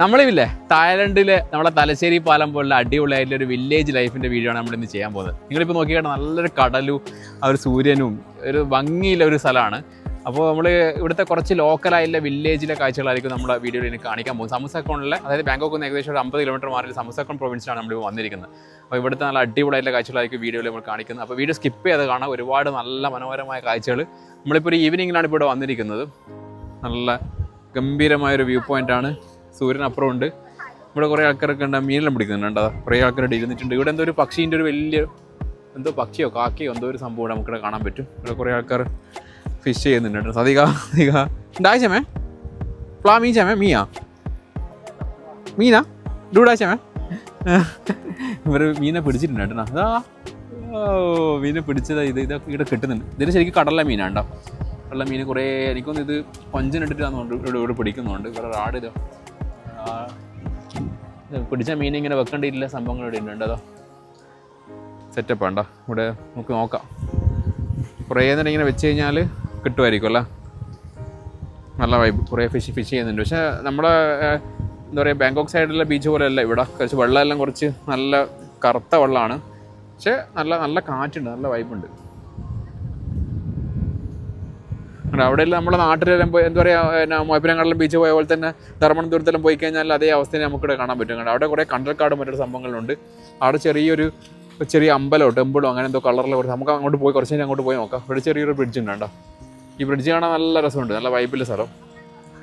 നമ്മളില്ലേ തായ്ലൻഡിലെ നമ്മളെ തലശ്ശേരി പാലം പോലുള്ള അടിപൊളിയായിട്ടുള്ള ഒരു വില്ലേജ് ലൈഫിൻ്റെ വീഡിയോ ആണ് നമ്മളിന്ന് ചെയ്യാൻ പോകുന്നത്. നിങ്ങളിപ്പോൾ നോക്കിയാൽ നല്ലൊരു കടലും ആ ഒരു സൂര്യനും ഒരു ഭംഗിയുള്ള ഒരു സ്ഥലമാണ്. അപ്പോൾ നമ്മൾ ഇവിടുത്തെ കുറച്ച് ലോക്കലായിട്ടുള്ള വില്ലേജിലെ കാഴ്ചകളായിരിക്കും നമ്മുടെ വീഡിയോയിൽ എനിക്ക് കാണിക്കാൻ പോകുന്നത്. സമസക്കോണിലെ, അതായത് ബാങ്കോക്കിൽ നിന്ന് ഏകദേശം ഒരു 50 കിലോമീറ്റർ മാറി സമസക്കോൺ പ്രൊവിൻസിലാണ് നമ്മൾ വന്നിരിക്കുന്നത്. അപ്പോൾ ഇവിടുത്തെ നല്ല അടിപൊളിയായിട്ടുള്ള കാഴ്ചകളായിരിക്കും വീഡിയോയിൽ നമ്മൾ കാണിക്കുന്നത്. അപ്പോൾ വീഡിയോ സ്കിപ്പ് ചെയ്ത് കാണാം. ഒരുപാട് നല്ല മനോഹരമായ കാഴ്ചകൾ. നമ്മളിപ്പോൾ ഒരു ഈവനിങ്ങിലാണ് ഇപ്പോൾ ഇവിടെ വന്നിരിക്കുന്നത്. നല്ല ഗംഭീരമായൊരു വ്യൂ പോയിൻ്റാണ്. സൂര്യനപ്പുറം ഉണ്ട്. ഇവിടെ കുറേ ആൾക്കാരൊക്കെ ഉണ്ട്, മീനെല്ലാം പിടിക്കുന്നുണ്ട്. കുറേ ആൾക്കാരോട് ഇരുന്നിട്ടുണ്ട്. ഇവിടെ എന്തോ ഒരു പക്ഷീൻ്റെ ഒരു വലിയ എന്തോ പക്ഷിയോ കാക്കയോ എന്തോ ഒരു സംഭവം നമുക്കിവിടെ കാണാൻ പറ്റും. ഇവിടെ കുറേ ആൾക്കാർ ഫിഷ് ചെയ്യുന്നുണ്ട്. സതിക ഉണ്ടാച്ചമേ പ്ലാ മീച്ചമേ മീയാ മീനാ ഡൂടാച്ചമേ ഇവർ മീനെ പിടിച്ചിട്ടുണ്ട് കേട്ടോ. അതാ ഓ മീനെ പിടിച്ചതാ. ഇതൊക്കെ ഇവിടെ കിട്ടുന്നുണ്ട്. ഇതിന് ശരിക്കും കടലിലെ മീനാണ്ടോ. കടലിലെ മീൻ കുറേ എനിക്കൊന്ന് ഇത് കൊഞ്ചിനിട്ടിട്ടാണെന്നുണ്ട് ഇവിടെ പിടിക്കുന്നുണ്ട്. വേറെ ആട് ഇതോ പിടിച്ച മീൻ ഇങ്ങനെ വെക്കേണ്ടിയില്ല സംഭവങ്ങൾ ഇവിടെ ഉണ്ട്. അതോ സെറ്റപ്പ് വേണ്ട. ഇവിടെ നമുക്ക് നോക്കാം. കുറേ നേരം ഇങ്ങനെ വെച്ച് കഴിഞ്ഞാൽ കിട്ടുമായിരിക്കും അല്ലേ. നല്ല വൈബ്. കുറേ ഫിഷ് ചെയ്യുന്നുണ്ട്. പക്ഷേ നമ്മുടെ എന്താ പറയുക ബാങ്കോക്ക് സൈഡിലെ ബീച്ച് പോലെയല്ല ഇവിടെ. കുറച്ച് വെള്ളമെല്ലാം കുറച്ച് നല്ല കറുത്ത വെള്ളമാണ്. പക്ഷേ നല്ല കാറ്റുണ്ട്, നല്ല വൈബുണ്ട്. അവിടെയെല്ലാം നമ്മുടെ നാട്ടിലെല്ലാം പോയി എന്താ പറയുക മോയപ്പനങ്ങാടെല്ലാം ബീച്ച് പോയ പോലെ തന്നെ ധർമ്മപുരത്തെല്ലാം പോയി കഴിഞ്ഞാൽ അതേ അവസ്ഥയെ നമുക്കിവിടെ കാണാൻ പറ്റും. അവിടെ കുറേ കണ്ടൽക്കാടും മറ്റൊരു സംഭവങ്ങളുണ്ട്. അവിടെ ചെറിയ അമ്പലമോ ടെമ്പിളോ അങ്ങനെ എന്തോ കളറിൽ കുറച്ച് നമുക്ക് അങ്ങോട്ട് പോയി കുറച്ച് നേരം അങ്ങോട്ട് പോയി നോക്കാം. ഇവിടെ ചെറിയൊരു ബ്രിഡ്ജ് ഉണ്ട് കേട്ടോ. ഈ ബ്രിഡ്ജ് കാണാൻ നല്ല രസമുണ്ട്, നല്ല വൈബിലെ സ്ഥലം.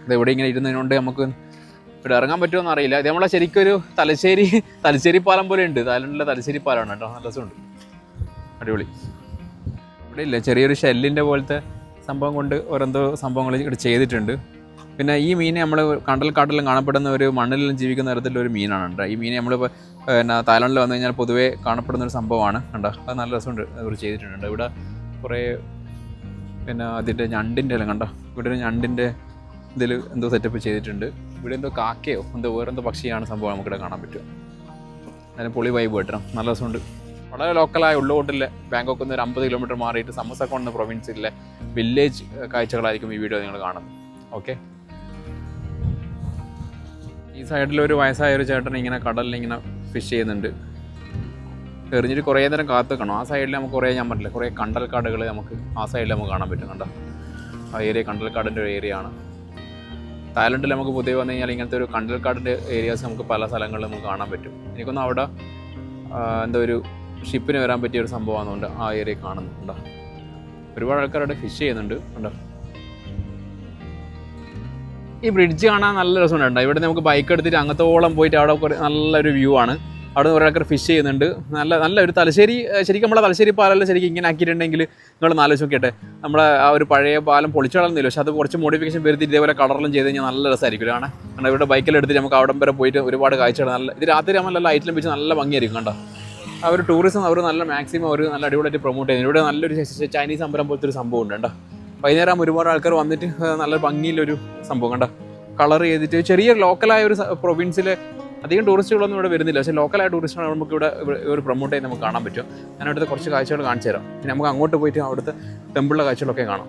ഇത് ഇവിടെ ഇങ്ങനെ ഇരുന്നതിനുകൊണ്ട് നമുക്ക് ഇവിടെ ഇറങ്ങാൻ പറ്റുമോ അറിയില്ല. ഇത് നമ്മളെ ശരിക്കും ഒരു തലശ്ശേരി പാലം പോലെ ഉണ്ട്. തായ്ലൻഡിലെ തലശ്ശേരി പാലമാണ് കേട്ടോ. നല്ല രസമുണ്ട്, അടിപൊളി. ഇവിടെ ഇല്ല ചെറിയൊരു ഷെല്ലിൻ്റെ പോലത്തെ സംഭവം കൊണ്ട് ഓരോന്തോ സംഭവങ്ങൾ ഇവിടെ ചെയ്തിട്ടുണ്ട്. പിന്നെ ഈ മീനെ നമ്മൾ കണ്ടൽക്കാട്ടിലും കാണപ്പെടുന്ന ഒരു മണ്ണിലും ജീവിക്കുന്ന തരത്തിലൊരു മീനാണ് കേട്ടോ. ഈ മീനെ നമ്മൾ പിന്നെ തായ്ലൻഡിൽ വന്നു കഴിഞ്ഞാൽ പൊതുവേ കാണപ്പെടുന്ന ഒരു സംഭവമാണ് കണ്ടോ. അത് നല്ല രസമുണ്ട്, അവർ ചെയ്തിട്ടുണ്ട്. ഇവിടെ കുറേ പിന്നെ അതിൻ്റെ ഞണ്ടിൻ്റെ എല്ലാം കണ്ടോ. ഇവിടെ ഒരു ഞണ്ടിൻ്റെ ഇതിൽ എന്തോ സെറ്റപ്പ് ചെയ്തിട്ടുണ്ട്. ഇവിടെ എന്തോ കാക്കയോ എന്തോ വേറെന്തോ പക്ഷിയാണ് സംഭവം നമുക്കിവിടെ കാണാൻ പറ്റും. അതിന് പൊളി വൈബ് കിട്ടണം, നല്ല രസമുണ്ട്. വളരെ ലോക്കലായ ഉള്ളോട്ടിലെ ബാങ്കോക്കിൽ നിന്ന് ഒരു 50 കിലോമീറ്റർ മാറിയിട്ട് സമസക്കോൺ എന്ന പ്രൊവിൻസിലെ വില്ലേജ് കാഴ്ചകളായിരിക്കും ഈ വീഡിയോ നിങ്ങൾ കാണുന്നത്. ഓക്കെ, ഈ സൈഡിലൊരു വയസ്സായ ഒരു ചേട്ടൻ ഇങ്ങനെ കടലിൽ ഇങ്ങനെ ഫിഷ് ചെയ്യുന്നുണ്ട്. എറിഞ്ഞിട്ട് കുറേ നേരം കാത്തുക്കണം. ആ സൈഡിൽ നമുക്ക് കുറേ ഞാൻ പറഞ്ഞില്ല കുറേ കണ്ടൽക്കാടുകൾ നമുക്ക് ആ സൈഡിൽ നമുക്ക് കാണാൻ പറ്റുന്നുണ്ട്. ആ ഏരിയ കണ്ടൽക്കാടിൻ്റെ ഒരു ഏരിയ ആണ്. തായ്ലൻഡിൽ നമുക്ക് പൊതുവെ വന്നു കഴിഞ്ഞാൽ ഇങ്ങനത്തെ ഒരു കണ്ടൽക്കാടിൻ്റെ ഏരിയാസ് നമുക്ക് പല സ്ഥലങ്ങളിലും നമുക്ക് കാണാൻ പറ്റും. എനിക്കൊന്നും അവിടെ എന്താ ഒരു ഷിപ്പിന് വരാൻ പറ്റിയ ഒരു സംഭവമാണെന്നുണ്ട് ആ ഏരിയ കാണുന്നുണ്ടോ. ഒരുപാട് ആൾക്കാരവിടെ ഫിഷ് ചെയ്യുന്നുണ്ട് ഉണ്ടോ. ഈ ബ്രിഡ്ജ് കാണാൻ നല്ല രസമുണ്ട്. ഇവിടെ നമുക്ക് ബൈക്ക് എടുത്തിട്ട് അങ്ങത്തോളം പോയിട്ട് അവിടെ കുറേ നല്ലൊരു വ്യൂ ആണ്. അവിടെ കുറേ ആൾക്കാർ ഫിഷ് ചെയ്യുന്നുണ്ട്. നല്ല ഒരു തലശ്ശേരി ശരിക്കും നമ്മളെ തലശ്ശേരി പാലം ശരിക്കും ഇങ്ങനെ ആക്കിയിട്ടുണ്ടെങ്കിൽ നിങ്ങൾ ആലോചിച്ച് നോക്കിയിട്ട് നമ്മളെ ആ ഒരു പഴയ പാലം പൊളിച്ചു കളഞ്ഞില്ല. പക്ഷെ അത് കുറച്ച് മോഡിഫിക്കേഷൻ വരുത്തി ഇതേപോലെ കളറിലും ചെയ്ത് കഴിഞ്ഞാൽ നല്ല രസമായിരിക്കും കാണാൻ. കാരണം ഇവിടെ ബൈക്കിലെടുത്തിട്ട് നമുക്ക് അവിടെ വരെ പോയിട്ട് ഒരുപാട് കാഴ്ചകൾ നല്ല ഇത് രാത്രി ആകുമ്പോൾ നല്ല ലൈറ്റിലും വെച്ച് നല്ല ഭംഗിയായിരിക്കും കണ്ടോ. ആ ഒരു ടൂറിസം അവർ നല്ല മാക്സിമം അവർ നല്ല അടിപൊളിയായിട്ട് പ്രൊമോട്ട് ചെയ്യുന്നത്. ഇവിടെ നല്ലൊരു ചൈനീസ് അമ്പലം പോലത്തെ ഒരു സംഭവം ഉണ്ട് കേട്ടോ. വൈകുന്നേരം ഒരുപാട് ആൾക്കാർ വന്നിട്ട് നല്ല ഭംഗിയിലൊരു സംഭവം കണ്ടോ. കളർ ചെയ്തിട്ട് ചെറിയ ലോക്കലായ ഒരു പ്രൊവിൻസിൽ അധികം ടൂറിസ്റ്റുകളൊന്നും ഇവിടെ വരുന്നില്ല. പക്ഷേ ലോക്കലായ ടൂറിസ്റ്റുകൾ നമുക്ക് ഇവിടെ ഒരു പ്രൊമോട്ട് ചെയ്ത് നമുക്ക് കാണാൻ പറ്റും. ഞാൻ അവിടുത്തെ കുറച്ച് കാഴ്ചകൾ കാണിച്ചു തരാം. പിന്നെ നമുക്ക് അങ്ങോട്ട് പോയിട്ട് അവിടുത്തെ ടെമ്പിളിലെ കാഴ്ചകളൊക്കെ കാണാം.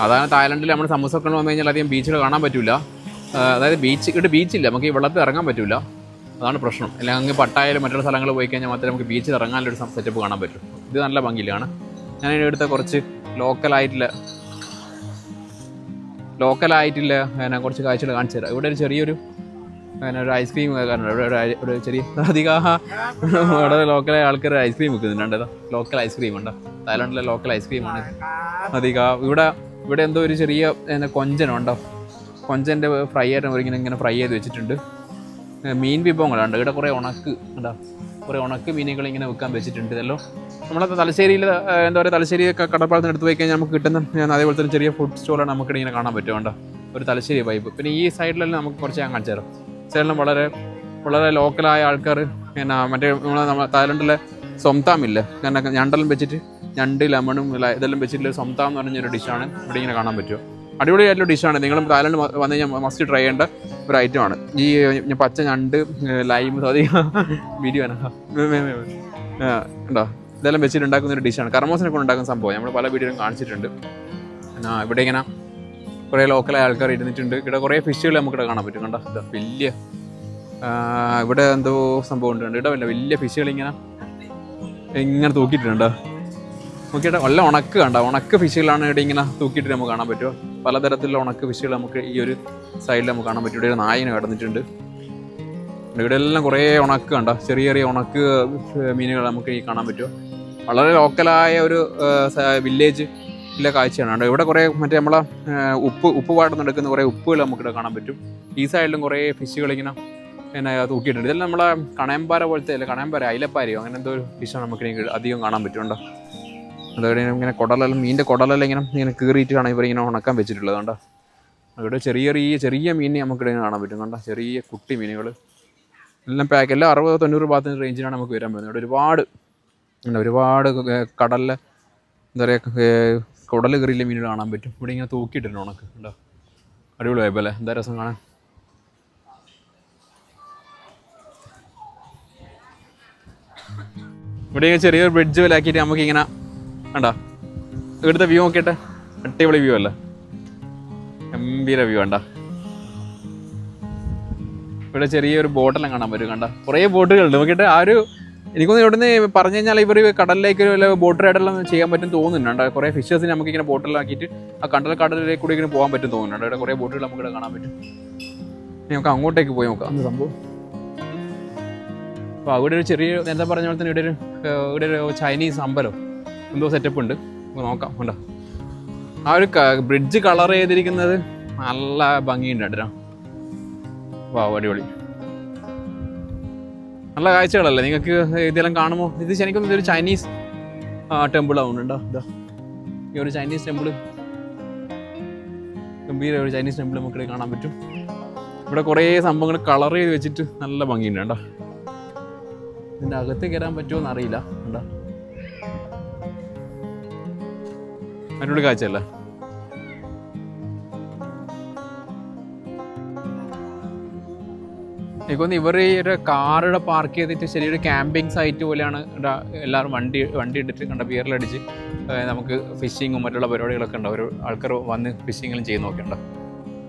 അതാണ് തായ്ലൻഡിൽ നമ്മൾ സമസക്കോൺ വന്നു കഴിഞ്ഞാൽ അധികം ബീച്ചുകൾ കാണാൻ പറ്റില്ല. അതായത് ഇവിടെ ബീച്ചില്ല, നമുക്ക് ഈ വെള്ളത്തിൽ ഇറങ്ങാൻ പറ്റില്ല. അതാണ് പ്രശ്നം. അല്ലെങ്കിൽ അങ്ങ് പട്ടായാലും മറ്റുള്ള സ്ഥലങ്ങൾ പോയി കഴിഞ്ഞാൽ മാത്രമേ നമുക്ക് ബീച്ചിൽ ഇറങ്ങാനൊരു സെറ്റപ്പ് കാണാൻ പറ്റും. ഇത് നല്ല ഭംഗിയിലാണ്. ഞാൻ ഇവിടുത്തെ കുറച്ച് ലോക്കലായിട്ടുള്ള പിന്നെ കുറച്ച് കാഴ്ചകൾ കാണിച്ചു തരാം. ഇവിടെ ഒരു ചെറിയൊരു പിന്നെ ഒരു ഐസ്ക്രീം ഒരു ചെറിയ അധികം ഇവിടെ ലോക്കലായ ആൾക്കാർ ഐസ്ക്രീം വെക്കുന്നുണ്ട്. ലോക്കൽ ഐസ്ക്രീം ഉണ്ട്, തായ്ലൻഡിലെ ലോക്കൽ ഐസ്ക്രീമാണ് അധികം. ഇവിടെ എന്തോ ഒരു ചെറിയ കൊഞ്ചനുണ്ടോ, കൊഞ്ചൻ്റെ ഫ്രൈ ആയിട്ട് ഇങ്ങനെ ഫ്രൈ ചെയ്ത് വെച്ചിട്ടുണ്ട്. മീൻ വിഭവങ്ങളുണ്ട്. ഇവിടെ കുറേ ഉണക്ക് മീനുകൾ ഇങ്ങനെ വെക്കാൻ വെച്ചിട്ടുണ്ട്. ഇതല്ലോ നമ്മളെ തലശ്ശേരിയിൽ എന്താ പറയുക തലശ്ശേരി കടപ്പാളത്തിന് എടുത്ത് പോയി കഴിഞ്ഞാൽ നമുക്ക് കിട്ടുന്ന അതേപോലെ തന്നെ ചെറിയ ഫുഡ് സ്റ്റോളാണ് നമുക്ക് ഇങ്ങനെ കാണാൻ പറ്റും. ഒരു തലശ്ശേരി വൈബ്. പിന്നെ ഈ സൈഡിലെല്ലാം നമുക്ക് കുറച്ച് ഞാൻ കാണിച്ചു തരാം. സൈഡിലും വളരെ ലോക്കലായ ആൾക്കാർ പിന്നെ മറ്റേ നമ്മളെ തായ്ലൻഡിലെ സൊംതാമില്ലേ, കാരണം ഞണ്ടെല്ലാം വെച്ചിട്ട് ഞണ്ട് ലെമണും ഇതെല്ലാം വെച്ചിട്ടുള്ള സൊംതാം എന്ന് പറഞ്ഞൊരു ഡിഷാണ് ഇവിടെ ഇങ്ങനെ കാണാൻ പറ്റും. അടിപൊളിയായിട്ടുള്ള ഡിഷാണ്. നിങ്ങളും തായ്ലൻഡ് വന്നു കഴിഞ്ഞാൽ മസ്റ്റ് ട്രൈ ചെയ്യേണ്ട ഒരു ഐറ്റമാണ് ഈ പച്ച ഞണ്ട് ലൈം വീഡിയോ ഉണ്ടോ. ഇതെല്ലാം വെച്ചിട്ട് ഉണ്ടാക്കുന്ന ഒരു ഡിഷാണ്. കർമോസിനെ കൊണ്ട് ഉണ്ടാക്കുന്ന സംഭവം നമ്മൾ പല വീഡിയോയിലും കാണിച്ചിട്ടുണ്ട്. ഇവിടെ ഇങ്ങനെ കുറേ ലോക്കലായ ആൾക്കാർ ഇരുന്നിട്ടുണ്ട്. ഇവിടെ കുറേ ഫിഷുകൾ നമുക്കിവിടെ കാണാൻ പറ്റും. കണ്ടോ ഇതാ വലിയ ഇവിടെ എന്തോ സംഭവം ഉണ്ട്. ഇവിടെ വലിയ ഫിഷുകൾ ഇങ്ങനെ തൂക്കിയിട്ടുണ്ട്. നോക്കിയിട്ട് നല്ല ഉണക്ക് കണ്ട ഉണക്ക് ഫിഷുകളാണ് ഇവിടെ ഇങ്ങനെ തൂക്കിയിട്ട് നമുക്ക് കാണാൻ പറ്റുമോ. പലതരത്തിലുള്ള ഉണക്ക് ഫിഷുകൾ നമുക്ക് ഈ ഒരു സൈഡിൽ നമുക്ക് കാണാൻ പറ്റും. ഇവിടെ ഒരു നായിനെ കിടന്നിട്ടുണ്ട്. ഇവിടെ എല്ലാം കുറേ ഉണക്ക് കണ്ട ചെറിയ ചെറിയ ഉണക്ക് മീനുകൾ നമുക്ക് ഈ കാണാൻ പറ്റുമോ. വളരെ ലോക്കലായ ഒരു വില്ലേജിലെ കാഴ്ചയാണ്. ഇവിടെ കുറേ മറ്റേ നമ്മളെ ഉപ്പ് പാടം നടക്കുന്ന കുറേ ഉപ്പുകൾ നമുക്കിവിടെ കാണാൻ പറ്റും. ഈ സൈഡിലും കുറേ ഫിഷുകൾ ഇങ്ങനെ തൂക്കിയിട്ടുണ്ട്. ഇതെല്ലാം നമ്മളെ കണയമ്പാര പോലത്തെ അല്ല, കണയമ്പാര അയിലപ്പാരയോ അങ്ങനെ എന്തോ ഒരു ഫിഷാണ് നമുക്ക് അധികം കാണാൻ പറ്റുന്നുണ്ടോ. അതവിടെ ഇങ്ങനെ കുടലെല്ലാം മീനിൻ്റെ കുടലെല്ലാം ഇങ്ങനെ കീറിയിട്ടാണ് ഇവരിങ്ങനെ ഉണക്കാൻ വെച്ചിട്ടുള്ളത്. കണ്ടോ ഇവിടെ ചെറിയ മീനിനെ നമുക്കിവിടെ കാണാൻ പറ്റും. കണ്ടോ ചെറിയ കുട്ടി മീനുകൾ എല്ലാം പാക്ക് എല്ലാം 60-90 ഭാഗത്തിന് റേഞ്ചിലാണ് നമുക്ക് വരാൻ പറ്റുന്നത്. ഇവിടെ ഒരുപാട് കടലിലെ എന്താ പറയുക കുടൽ കീറിയില്ല മീനുകൾ കാണാൻ പറ്റും. ഇവിടെ ഇങ്ങനെ തൂക്കിയിട്ടുണ്ട് ഉണക്ക്. ഉണ്ടോ അടിപൊളി വായ്പല്ലേ, എന്താ രസം കാണാൻ. ഇവിടെ ചെറിയൊരു ബ്രിഡ്ജ് വിലാക്കിയിട്ട് നമുക്കിങ്ങനെ കണ്ടോ ഇവിടുത്തെ വ്യൂ നോക്കിയിട്ട് അടിപൊളി വ്യൂ അല്ലേ, ഗംഭീര വ്യൂ കണ്ട. ഇവിടെ ചെറിയൊരു ബോട്ടെല്ലാം കാണാൻ പറ്റും. കണ്ട കുറേ ബോട്ടുകളുണ്ട് നോക്കിയിട്ട്. എനിക്കൊന്ന് ഇവിടുന്ന് പറഞ്ഞു കഴിഞ്ഞാൽ ഇവർ കടലിലേക്ക് വല്ല ബോട്ട് റൈഡെല്ലാം ചെയ്യാൻ പറ്റും തോന്നുന്നുണ്ട്. കുറേ ഫിഷേഴ്സിന് നമുക്ക് ഇങ്ങനെ ബോട്ടെല്ലാം ആക്കിയിട്ട് ആ കടലിലേക്ക് കൂടി ഇങ്ങനെ പോകാൻ പറ്റും തോന്നുന്നുണ്ട്. ഇവിടെ കുറേ ബോട്ടുകൾ നമുക്കിവിടെ കാണാൻ പറ്റും. നമുക്ക് അങ്ങോട്ടേക്ക് പോയി നോക്കാം അന്ന് സംഭവം. അപ്പോൾ അവിടെ ഒരു ചെറിയ നേരത്തെ പറഞ്ഞ പോലെ തന്നെ ഇവിടെ ഒരു ചൈനീസ് അമ്പലം എന്തോ സെറ്റപ്പ് ഉണ്ട്. നോക്കാം ഉണ്ടോ. ആ ഒരു ബ്രിഡ്ജ് കളർ ചെയ്തിരിക്കുന്നത് നല്ല ഭംഗിയുണ്ട് കേട്ടോ. വാ അടിപൊളി നല്ല കാഴ്ചകളല്ലേ നിങ്ങൾക്ക് ഇതെല്ലാം കാണുമ്പോൾ. ഇത് ശരിക്കും ഇതൊരു ചൈനീസ് ടെമ്പിൾ ആവുന്നുണ്ടോ. ഇതാ ഈ ഒരു ചൈനീസ് ടെമ്പിൾ, ഗംഭീര ഒരു ചൈനീസ് ടെമ്പിൾ നമുക്കിവിടെ കാണാൻ പറ്റും. ഇവിടെ കുറേ സംഭവങ്ങൾ കളർ ചെയ്ത് വെച്ചിട്ട് നല്ല ഭംഗിയുണ്ട് കേട്ടോ. ഇതിൻ്റെ അകത്ത് കയറാൻ പറ്റുമോ എന്നറിയില്ല. കണ്ടോ അതിനോട് കാഴ്ചയല്ലേ. എനിക്കൊന്ന് ഇവർ ഈ ഒരു കാറിടെ പാർക്ക് ചെയ്തിട്ട് ശരിയൊരു ക്യാമ്പിങ് സൈറ്റ് പോലെയാണ് എല്ലാവരും വണ്ടി ഇട്ടിട്ട് കണ്ട ബിയറിലടിച്ച് നമുക്ക് ഫിഷിങ്ങും മറ്റുള്ള പരിപാടികളൊക്കെ ഉണ്ടാവും. ഒരു ആൾക്കാർ വന്ന് ഫിഷിങ്ങെല്ലാം ചെയ്ത് നോക്കിയുണ്ടോ.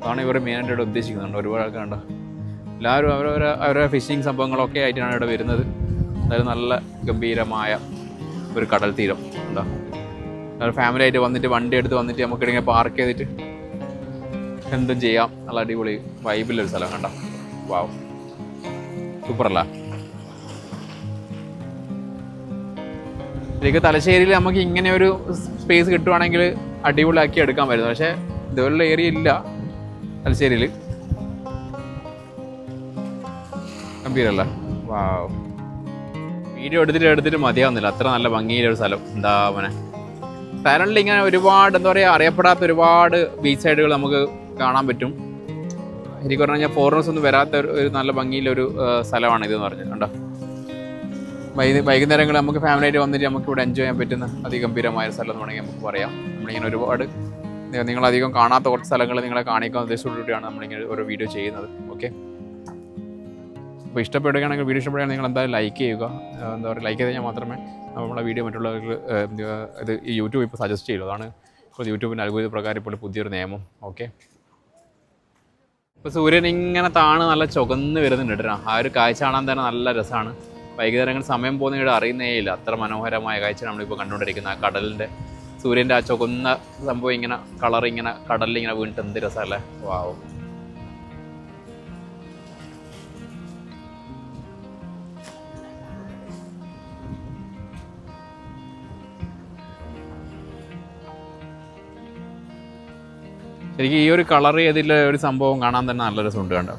അതാണ് ഇവർ മെയിനായിട്ട് ഇവിടെ ഉദ്ദേശിക്കുന്നുണ്ട്. ഒരുപാട് ആൾക്കാരുണ്ടോ. എല്ലാവരും അവരുടെ ഫിഷിങ് സംഭവങ്ങളൊക്കെ ആയിട്ടാണ് ഇവിടെ വരുന്നത്. അതായത് നല്ല ഗംഭീരമായ ഒരു കടൽ തീരം ഉണ്ടോ. ഫാമിലി ആയിട്ട് വന്നിട്ട് വണ്ടി എടുത്ത് വന്നിട്ട് നമുക്കിങ്ങനെ പാർക്ക് ചെയ്തിട്ട് എന്തും ചെയ്യാം. നല്ല അടിപൊളി വൈബിലൊരു സ്ഥലം കണ്ടോ. വാവ് സൂപ്പറല്ല. ശരിക്കും തലശ്ശേരിയിൽ നമുക്ക് ഇങ്ങനെ ഒരു സ്പേസ് കിട്ടുവാണെങ്കിൽ അടിപൊളിയാക്കി എടുക്കാൻ പറ്റുന്നു. പക്ഷേ ഇതുപോലുള്ള ഏരിയ ഇല്ല തലശ്ശേരിയിൽ. ഗംഭീരല്ല. വാവ് വീഡിയോ എടുത്തിട്ട് മതിയാവുന്നില്ല. അത്ര നല്ല ഭംഗിയിലൊരു സ്ഥലം. എന്താ അവനെ തായ്ലൻഡിൽ ഇങ്ങനെ ഒരുപാട് എന്താ പറയുക അറിയപ്പെടാത്ത ഒരുപാട് ബീച്ച് സൈഡുകൾ നമുക്ക് കാണാൻ പറ്റും. ശരിക്കും പറഞ്ഞു കഴിഞ്ഞാൽ ഫോറിനേഴ്സ് ഒന്നും വരാത്ത ഒരു നല്ല ഭംഗിയിലൊരു സ്ഥലമാണ് ഇതെന്ന് പറഞ്ഞത്. കണ്ടോ വൈകുന്നേരങ്ങളിൽ നമുക്ക് ഫാമിലി ആയിട്ട് വന്നിട്ട് നമുക്ക് ഇവിടെ എൻജോയ് ചെയ്യാൻ പറ്റുന്ന അതിഗംഭീരമായ സ്ഥലം എന്ന് വേണമെങ്കിൽ നമുക്ക് പറയാം. നമ്മളിങ്ങനെ ഒരുപാട് നിങ്ങളധികം കാണാത്ത കുറച്ച് സ്ഥലങ്ങൾ നിങ്ങളെ കാണിക്കാൻ ഉദ്ദേശത്തോടുകൂടിയാണ് നമ്മളിങ്ങനെ ഒരു വീഡിയോ ചെയ്യുന്നത്. ഓക്കെ, അപ്പോൾ ഇഷ്ടപ്പെടുകയാണെങ്കിൽ വീഡിയോ ഇഷ്ടപ്പെടുകയാണെങ്കിൽ നിങ്ങൾ എന്തായാലും ലൈക്ക് ചെയ്യുക. എന്താ പറയുക ലൈക്ക് ചെയ്ത് കഴിഞ്ഞാൽ മാത്രമേ നമ്മളെ വീഡിയോ മറ്റുള്ളവർക്ക് ഇത് ഈ യൂട്യൂബ് ഇപ്പോൾ സജസ്റ്റ് ചെയ്യുള്ളൂ. അതാണ് ഇപ്പോൾ യൂട്യൂബിൻ്റെ അൽഗോരിതം പ്രകാരം ഇപ്പോൾ പുതിയൊരു നിയമം. ഓക്കെ, ഇപ്പോൾ സൂര്യൻ ഇങ്ങനെ താണ് നല്ല ചുവന്ന് വരുന്നുണ്ട് കേട്ടോ. ആ ഒരു കാഴ്ച കാണാൻ തന്നെ നല്ല രസമാണ്. വൈകുന്നേരങ്ങൾ സമയം പോകുന്നതിവിടെ അറിയുന്നേ ഇല്ല. അത്ര മനോഹരമായ കാഴ്ച നമ്മളിപ്പോൾ കണ്ടുകൊണ്ടിരിക്കുന്നത്. ആ കടലിൻ്റെ സൂര്യൻ്റെ ആ ചുവന്ന സംഭവം ഇങ്ങനെ കളർ ഇങ്ങനെ കടലിലിങ്ങനെ വീണിട്ട് എന്ത് രസമല്ലേ. വാവ് ശരിക്കും ഈ ഒരു കളർ ചെയ്തിട്ടുള്ള ഒരു സംഭവം കാണാൻ തന്നെ നല്ല രസമുണ്ട്. കണ്ടോ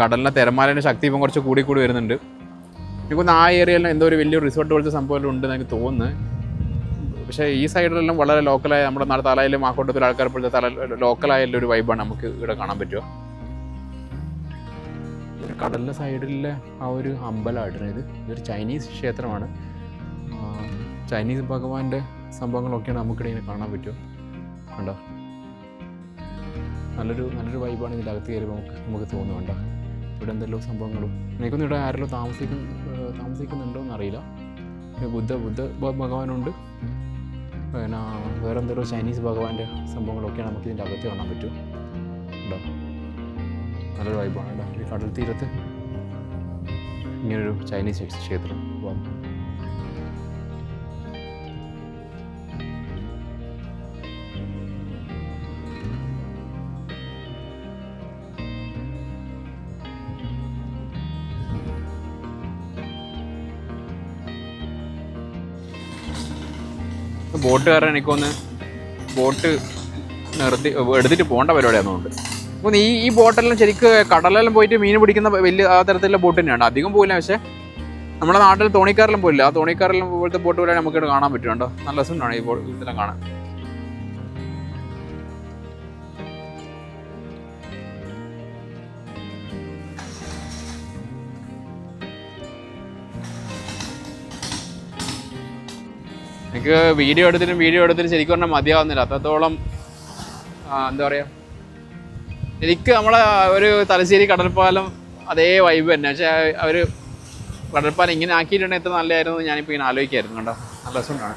കടലിൻ്റെ തിരമാലയുടെ ശക്തി ഇപ്പം കുറച്ച് കൂടി വരുന്നുണ്ട്. എനിക്കൊന്ന് ആ ഏരിയയിലെല്ലാം എന്തോ ഒരു വലിയൊരു റിസോർട്ട് പോലത്തെ സംഭവം ഉണ്ടെന്ന് എനിക്ക് തോന്നുന്നു. പക്ഷേ ഈ സൈഡിലെല്ലാം വളരെ ലോക്കലായ നമ്മുടെ നാട് തലയിലും മാക്കോട്ടത്തിൽ ആൾക്കാർ പോലത്തെ ലോക്കലായുള്ള ഒരു വൈബാണ് നമുക്ക് ഇവിടെ കാണാൻ പറ്റുക. കടലിൻ്റെ സൈഡിലെ ആ ഒരു അമ്പലമായിട്ടാണ് ഇതൊരു ചൈനീസ് ക്ഷേത്രമാണ്. ചൈനീസ് ഭഗവാന്റെ സംഭവങ്ങളൊക്കെയാണ് നമുക്കിവിടെ കാണാൻ പറ്റുക. കണ്ടോ നല്ലൊരു വൈബാണ് ഇതിനകത്ത് കയറുമ്പോൾ നമുക്ക് തോന്നുന്നുണ്ടോ. ഇവിടെ എന്തെല്ലോ സംഭവങ്ങളും എനിക്കൊന്നും ഇവിടെ ആരെല്ലാം താമസിക്കുന്നുണ്ടോ എന്നറിയില്ല. ബുദ്ധ ഭഗവാനുണ്ട്. പിന്നെ വേറെ എന്തൊരു ചൈനീസ് ഭഗവാന്റെ സംഭവങ്ങളൊക്കെയാണ് നമുക്ക് ഇതിൻ്റെ അകത്ത് കാണാൻ പറ്റും. ഉണ്ടോ, നല്ലൊരു വൈബാണ് കേട്ടോ. ഈ കടൽ തീരത്ത് ഇങ്ങനൊരു ചൈനീസ് ക്ഷേത്രം. ബോട്ടുകാരൻ എനിക്കൊന്ന് ബോട്ട് നിർത്തി എടുത്തിട്ട് പോകേണ്ട പരിപാടിയാണെന്നുണ്ട്. അപ്പോൾ ഈ ബോട്ടെല്ലാം ശരിക്കും കടലെല്ലാം പോയിട്ട് മീൻ പിടിക്കുന്ന വലിയ ആ തരത്തിലുള്ള ബോട്ട് തന്നെയാണ്. അധികം പോയില്ല, പക്ഷേ നമ്മുടെ നാട്ടിൽ തോണിക്കാരെല്ലാം പോയില്ല. ആ തോണിക്കാരെല്ലാം പോലത്തെ ബോട്ട് പോലെ നമുക്ക് ഇവിടെ കാണാൻ പറ്റുന്നുണ്ടോ. നല്ല രസമുണ്ടാണ് ഈ ഇതെല്ലാം കാണാൻ. എനിക്ക് വീഡിയോ എടുത്തിട്ട് ശരിക്കും പറഞ്ഞാൽ മതിയാവുന്നില്ല. അത്രത്തോളം എന്താ പറയുക, എനിക്ക് നമ്മളെ ഒരു തലശ്ശേരി കടൽപ്പാലം അതേ വൈബ് തന്നെ. പക്ഷേ അവർ കടൽപ്പാലം ഇങ്ങനെ ആക്കിയിട്ടുണ്ടെങ്കിൽ എത്ര നല്ലതായിരുന്നു ഞാനിപ്പോൾ ഇങ്ങനെ ആലോചിക്കായിരുന്നു. കണ്ടോ, നല്ല രസമുണ്ടാണ്.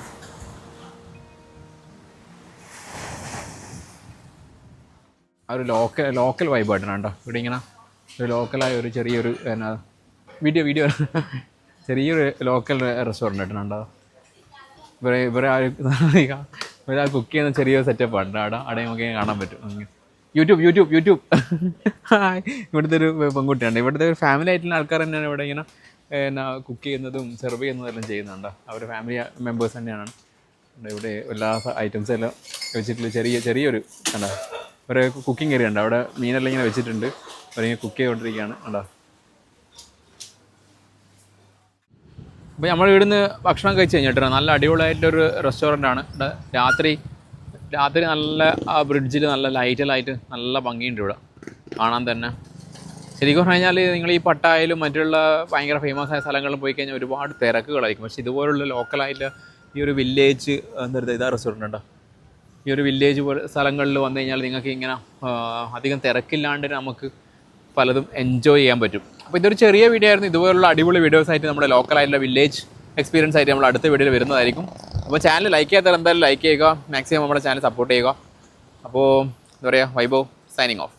ആ ഒരു ലോക്കൽ വൈബായിട്ടാണ് കേട്ടോ ഇവിടെ. ഇങ്ങനെ ഒരു ലോക്കലായ ഒരു ചെറിയൊരു എന്നാ വീഡിയോ ചെറിയൊരു ലോക്കൽ റെസ്റ്റോറൻറ്റ് ആയിട്ടാണ് കേട്ടോ. ഇവരെ കുക്ക് ചെയ്യുന്ന ചെറിയൊരു സെറ്റപ്പാണ് അവിടെ നമുക്ക് കാണാൻ പറ്റും. യൂട്യൂബ് ഇവിടുത്തെ ഒരു പെൺകുട്ടിയാണ്. ഇവിടുത്തെ ഒരു ഫാമിലി ആയിട്ടുള്ള ആൾക്കാർ തന്നെയാണ് ഇവിടെ ഇങ്ങനെ എന്നാ കുക്ക് ചെയ്യുന്നതും സെർവ് ചെയ്യുന്നതെല്ലാം ചെയ്യുന്നുണ്ട്. അവർ ഫാമിലി മെമ്പേഴ്സ് തന്നെയാണ്. ഇവിടെ എല്ലാ ഐറ്റംസും എല്ലാം വെച്ചിട്ടുള്ള ചെറിയൊരു എന്താ ഒരു കുക്കിംഗ് ഏരിയ ഉണ്ട്. അവിടെ മീനെല്ലാം ഇങ്ങനെ വെച്ചിട്ടുണ്ട്. അവരിങ്ങനെ കുക്ക് ചെയ്തുകൊണ്ടിരിക്കുകയാണ്. കണ്ടോ, അപ്പോൾ നമ്മൾ ഇവിടുന്ന് ഭക്ഷണം കഴിച്ച് കഴിഞ്ഞിട്ട് നല്ല അടിപൊളിയായിട്ടൊരു റെസ്റ്റോറൻ്റാണ്. രാത്രി നല്ല ആ ബ്രിഡ്ജിൽ നല്ല ലൈറ്റ് നല്ല ഭംഗിയുണ്ട് ഇവിടെ കാണാൻ തന്നെ. ശരിക്കും പറഞ്ഞു കഴിഞ്ഞാൽ നിങ്ങൾ ഈ പട്ടായാലും മറ്റുള്ള ഭയങ്കര ഫേമസ് ആയ സ്ഥലങ്ങളിൽ പോയി കഴിഞ്ഞാൽ ഒരുപാട് തിരക്കുകളായിരിക്കും. പക്ഷേ ഇതുപോലുള്ള ലോക്കലായിട്ട് ഈ ഒരു വില്ലേജ് ഇതാ റെസ്റ്റോറൻ്റ് ഉണ്ടോ, ഈ ഒരു വില്ലേജ് പോലെ സ്ഥലങ്ങളിൽ വന്നു കഴിഞ്ഞാൽ നിങ്ങൾക്ക് ഇങ്ങനെ അധികം തിരക്കില്ലാണ്ട് നമുക്ക് പലതും എൻജോയ് ചെയ്യാൻ പറ്റും. അപ്പോൾ ഇതൊരു ചെറിയ വീഡിയോ ആയിരുന്നു. ഇതുപോലുള്ള അടിപൊളി വീഡിയോസ് ആയിട്ട് നമ്മുടെ ലോക്കലായിട്ടുള്ള വില്ലേജ് എക്സ്പീരിയൻസ് ആയിട്ട് നമ്മൾ അടുത്ത വീഡിയോയിൽ വരുന്നതായിരിക്കും. അപ്പോൾ ചാനൽ ലൈക്ക് ചെയ്യാത്തവർ എന്തായാലും ലൈക്ക് ചെയ്യുക, മാക്സിമം നമ്മുടെ ചാനൽ സപ്പോർട്ട് ചെയ്യുക. അപ്പോൾ എന്താ പറയുക, വൈഭവ് സൈനിങ് ഓഫ്.